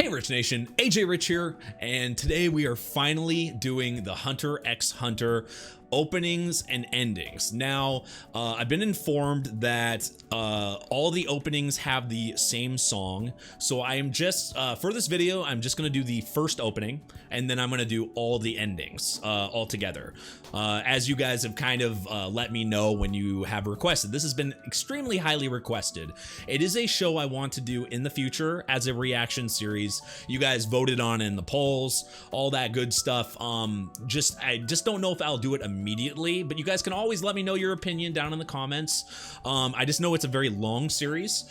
Hey Rich Nation, AJ Rich here, and today we are finally doing the Hunter x Hunter openings and endings. Now, I've been informed that all the openings have the same song, so I am just, for this video, I'm just gonna do the first opening, and then I'm gonna do all the endings all together. As you guys have kind of let me know when you have requested. This has been extremely highly requested. It is a show I want to do in the future as a reaction series. You guys voted on in the polls, all that good stuff. I just don't know if I'll do it immediately, but you guys can always let me know your opinion down in the comments. I just know it's a very long series,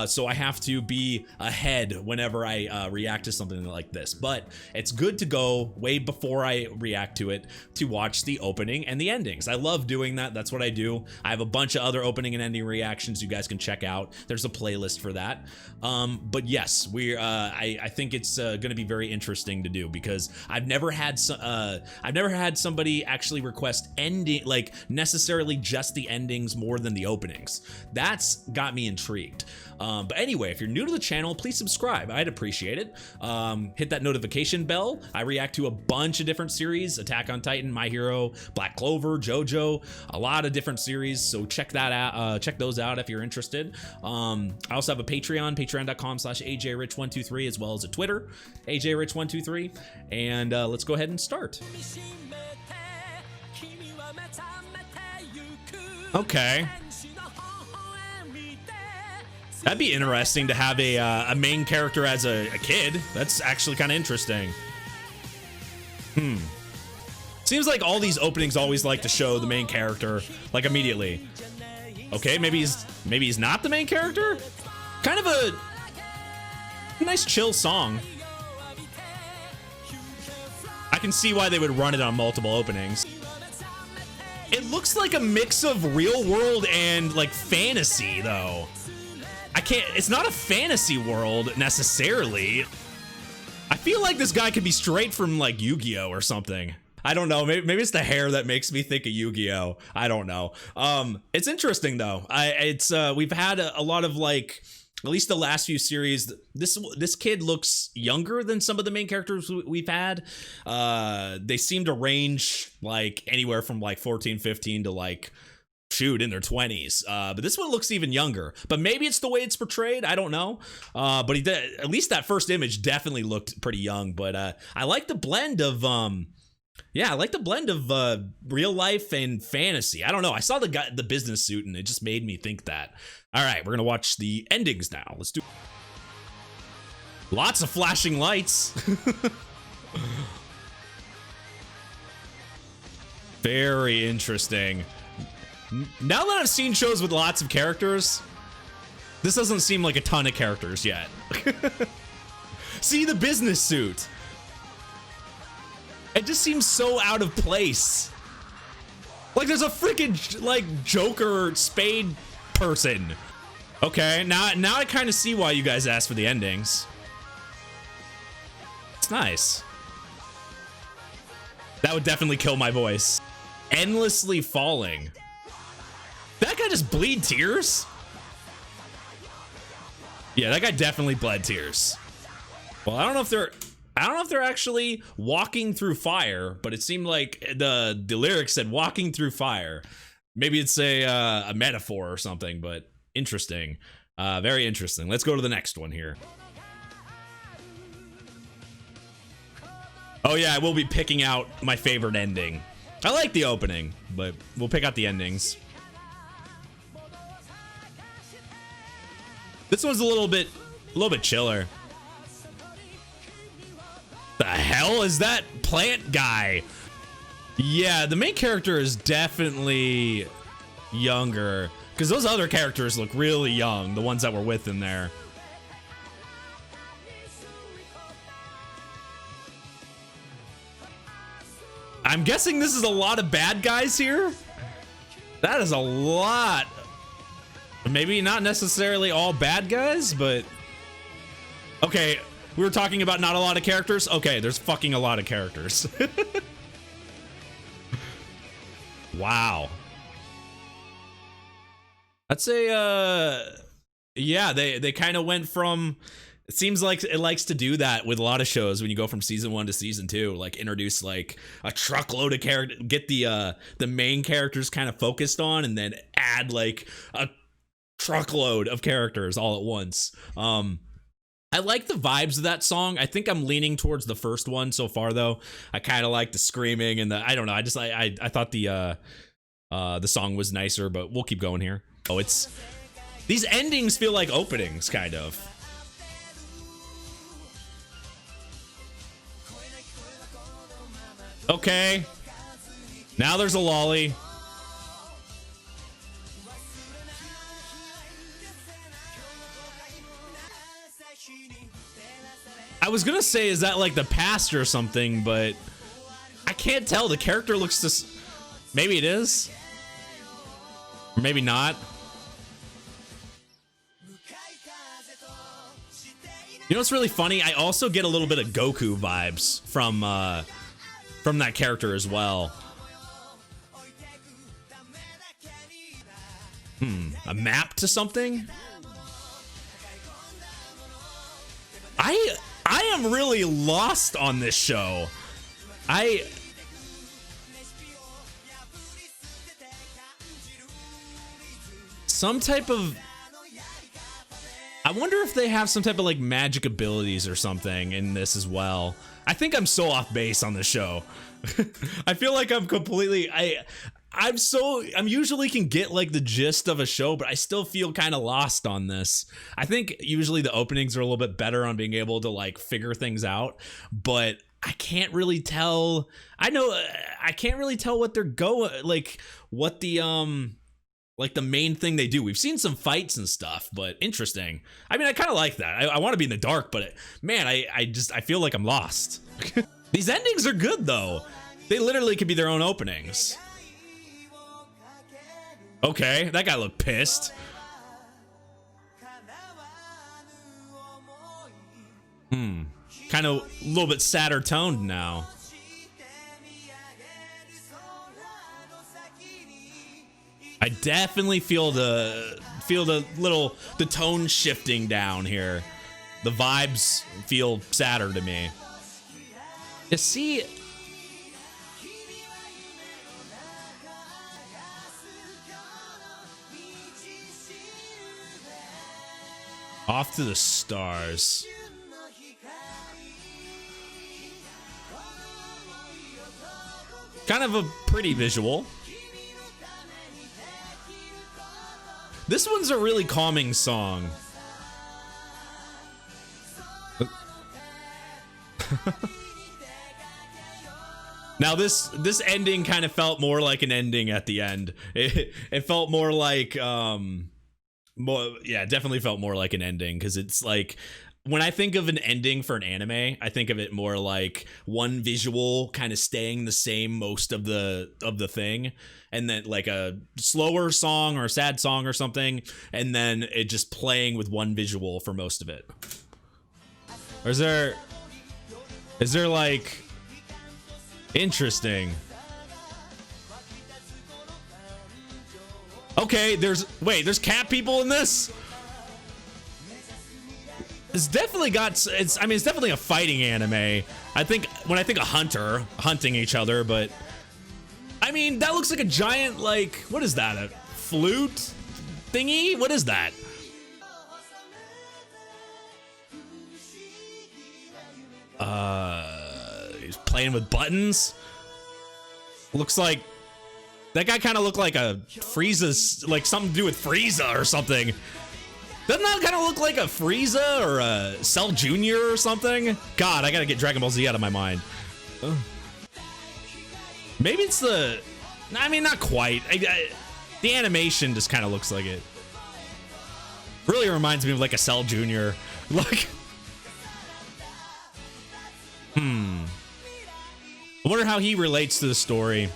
so I have to be ahead whenever I react to something like this, but it's good to go way before I react to it to watch the opening and the endings. I love doing that. That's what I do. I have a bunch of other opening and ending reactions you guys can check out. There's a playlist for that. But yes, I think it's going to be very interesting to do because I've never had somebody actually request ending, like necessarily just the endings more than the openings. That's got me intrigued. But anyway, if you're new to the channel, please subscribe. I'd appreciate it. Hit that notification bell. I react to a bunch of different series: Attack on Titan, My Hero, Black Clover, JoJo, a lot of different series. So check that out. Check those out if you're interested. I also have a Patreon, patreon.com/AJRich123, as well as a Twitter, AJRich123. And let's go ahead and start. Okay. That'd be interesting to have a main character as a kid. That's actually kind of interesting. Seems like all these openings always like to show the main character like immediately. Okay, maybe he's not the main character. Kind of a nice chill song. I can see why they would run it on multiple openings. It looks like a mix of real world and like fantasy though. It's not a fantasy world necessarily. I feel like this guy could be straight from like Yu-Gi-Oh or something. I don't know. Maybe it's the hair that makes me think of Yu-Gi-Oh. I don't know. It's interesting though. We've had a lot of like, at least the last few series, this kid looks younger than some of the main characters we've had. They seem to range like anywhere from like 14, 15 to like, shoot, in their 20s. But this one looks even younger, but maybe it's the way it's portrayed. I don't know. But he did, at least that first image definitely looked pretty young. But I like the blend of yeah, I like the blend of real life and fantasy. I don't know. I saw the business suit and it just made me think that. All right, we're gonna watch the endings now. Let's do lots of flashing lights. Very interesting. Now that I've seen shows with lots of characters, this doesn't seem like a ton of characters yet. See the business suit. It just seems so out of place. Like there's a freaking like Joker spade person. Okay, now I kind of see why you guys asked for the endings. It's nice. That would definitely kill my voice. Endlessly falling. That guy just bleed tears? Yeah, that guy definitely bled tears. Well, I don't know if they're actually walking through fire, but it seemed like the lyrics said walking through fire. Maybe it's a metaphor or something, but interesting. Very interesting. Let's go to the next one here. Oh yeah, I will be picking out my favorite ending. I like the opening, but we'll pick out the endings. This one's a little bit chiller. The hell is that plant guy? Yeah, the main character is definitely younger because those other characters look really young, the ones that were with him there. I'm guessing this is a lot of bad guys here. That is a lot. Maybe not necessarily all bad guys, but okay, we were talking about not a lot of characters. Okay, there's fucking a lot of characters. Wow. I'd say yeah, they kind of went from It seems like it likes to do that with a lot of shows when you go from season 1 to season 2, like introduce like a truckload of character, get the main characters kind of focused on, and then add like a truckload of characters all at once. I like the vibes of that song. I think I'm leaning towards the first one so far, though. I kind of like the screaming and I don't know. I thought the song was nicer, but we'll keep going here. Oh, these endings feel like openings, kind of. Okay. Now there's a lolly. I was gonna say, is that like the past or something, but I can't tell. The character looks just... Maybe it is. Or maybe not. You know what's really funny? I also get a little bit of Goku vibes from that character as well. A map to something? I am really lost on this show. Some type of... I wonder if they have some type of like magic abilities or something in this as well. I think I'm so off base on the show. I feel like I'm completely... I'm usually can get like the gist of a show, but I still feel kind of lost on this. I think usually the openings are a little bit better on being able to like figure things out, but I can't really tell. I can't really tell what they're going, like what the like the main thing they do. We've seen some fights and stuff, but interesting. I mean, I kind of like that. I want to be in the dark, but man, I feel like I'm lost. These endings are good though. They literally could be their own openings. Okay, that guy looked pissed. Kind of a little bit sadder toned now. I definitely feel the tone shifting down here. The vibes feel sadder to me. You see, off to the stars. Kind of a pretty visual. This one's a really calming song. Now this ending kind of felt more like an ending at the end. It felt more like definitely felt more like an ending, because it's like, when I think of an ending for an anime, I think of it more like one visual kind of staying the same most of the thing, and then like a slower song or a sad song or something, and then it just playing with one visual for most of it. Or is there like... Interesting. Okay, there's cat people in this? It's definitely got, it's definitely a fighting anime. I think when I think of hunter, hunting each other, but I mean, that looks like a giant, like, what is that? A flute thingy? What is that? He's playing with buttons. Looks like that guy kind of looked like a Frieza's, like something to do with Frieza or something. Doesn't that kind of look like a Frieza or a Cell Jr. or something? God, I gotta get Dragon Ball Z out of my mind. Maybe it's the... I mean, not quite. The animation just kind of looks like it. Really reminds me of like a Cell Jr. Like... I wonder how he relates to the story.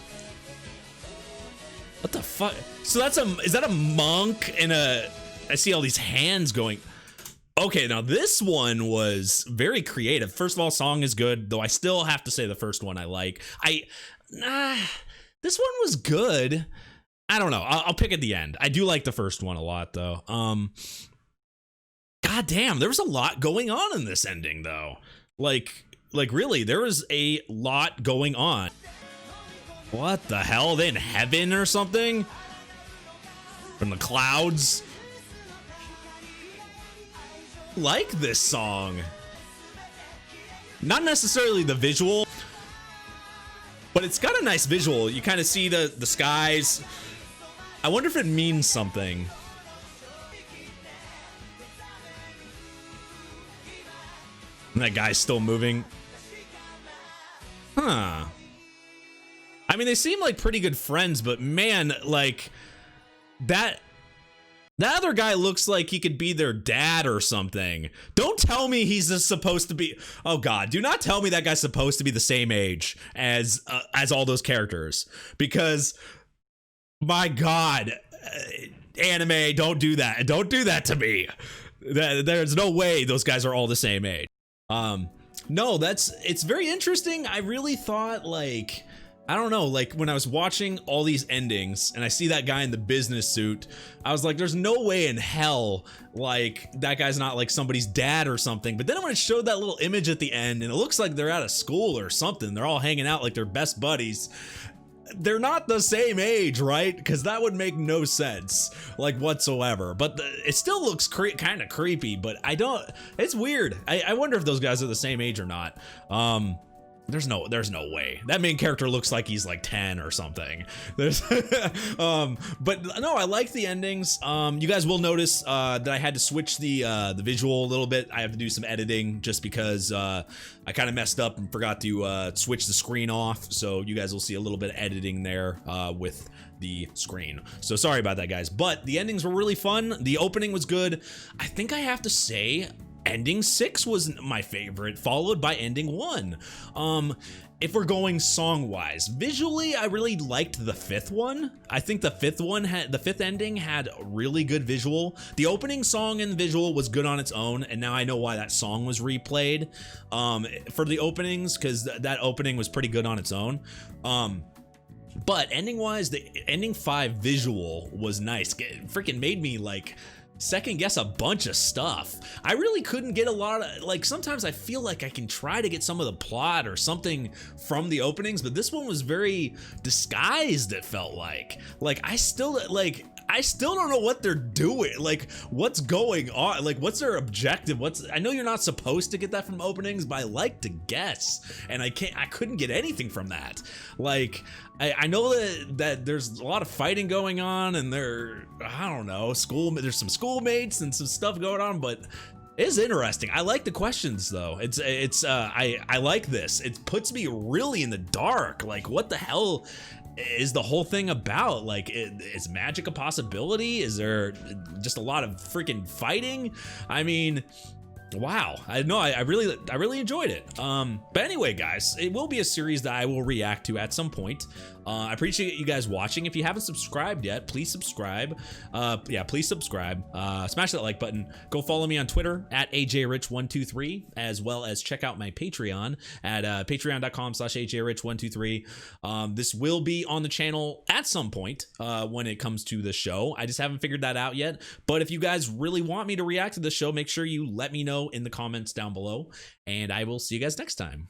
What the fuck? So that's is that a monk and a... I see all these hands going. Okay, now this one was very creative. First of all, song is good, though I still have to say the first one I like. This one was good. I don't know. I'll pick at the end. I do like the first one a lot, though. God, God damn, there was a lot going on in this ending though. Like really, there was a lot going on. What the hell? They in heaven or something? From the clouds? Like this song. Not necessarily the visual, but it's got a nice visual. You kind of see the skies. I wonder if it means something. And that guy's still moving. Huh. I mean, they seem like pretty good friends, but man, like that other guy looks like he could be their dad or something. Don't tell me he's just supposed to be. Oh God, do not tell me that guy's supposed to be the same age as all those characters, because my God, anime, don't do that. Don't do that to me. There's no way those guys are all the same age. No, it's very interesting. I really thought, like, I don't know, like when I was watching all these endings and I see that guy in the business suit, I was like, there's no way in hell like that guy's not like somebody's dad or something. But then when it showed that little image at the end and it looks like they're out of school or something, they're all hanging out like they're best buddies. They're not the same age, right? Because that would make no sense, like, whatsoever. But it still looks kind of creepy, but it's weird. I wonder if those guys are the same age or not. There's no way. That main character looks like he's like 10 or something. But no, I like the endings. You guys will notice that I had to switch the visual a little bit. I have to do some editing just because I kind of messed up and forgot to switch the screen off. So you guys will see a little bit of editing there with the screen. So sorry about that, guys. But the endings were really fun. The opening was good. I think I have to say ending 6 was my favorite, followed by ending 1. If we're going song wise, visually I really liked the 5th one. I think the 5th ending had a really good visual. The opening song and visual was good on its own, and now I know why that song was replayed for the openings, because that opening was pretty good on its own. But ending wise, the ending 5 visual was nice. It freaking made me like second guess a bunch of stuff. I really couldn't get a lot of, like, sometimes I feel like I can try to get some of the plot or something from the openings, but this one was very disguised, it felt like I still don't know what they're doing, like what's going on, like what's their objective, I know you're not supposed to get that from openings, but I like to guess, and I couldn't get anything from that. Like I know that there's a lot of fighting going on, and I don't know, there's some schoolmates and some stuff going on, but it's interesting. I like the questions though. I like this. It puts me really in the dark. Like, what the hell is the whole thing about? Like, is magic a possibility? Is there just a lot of freaking fighting? I mean, wow. I really enjoyed it. But anyway, guys, it will be a series that I will react to at some point. I appreciate you guys watching. If you haven't subscribed yet, please subscribe. Yeah, please subscribe. Smash that like button. Go follow me on Twitter at AJRich123, as well as check out my Patreon at patreon.com/AJRich123. This will be on the channel at some point when it comes to the show. I just haven't figured that out yet. But if you guys really want me to react to the show, make sure you let me know in the comments down below, and I will see you guys next time.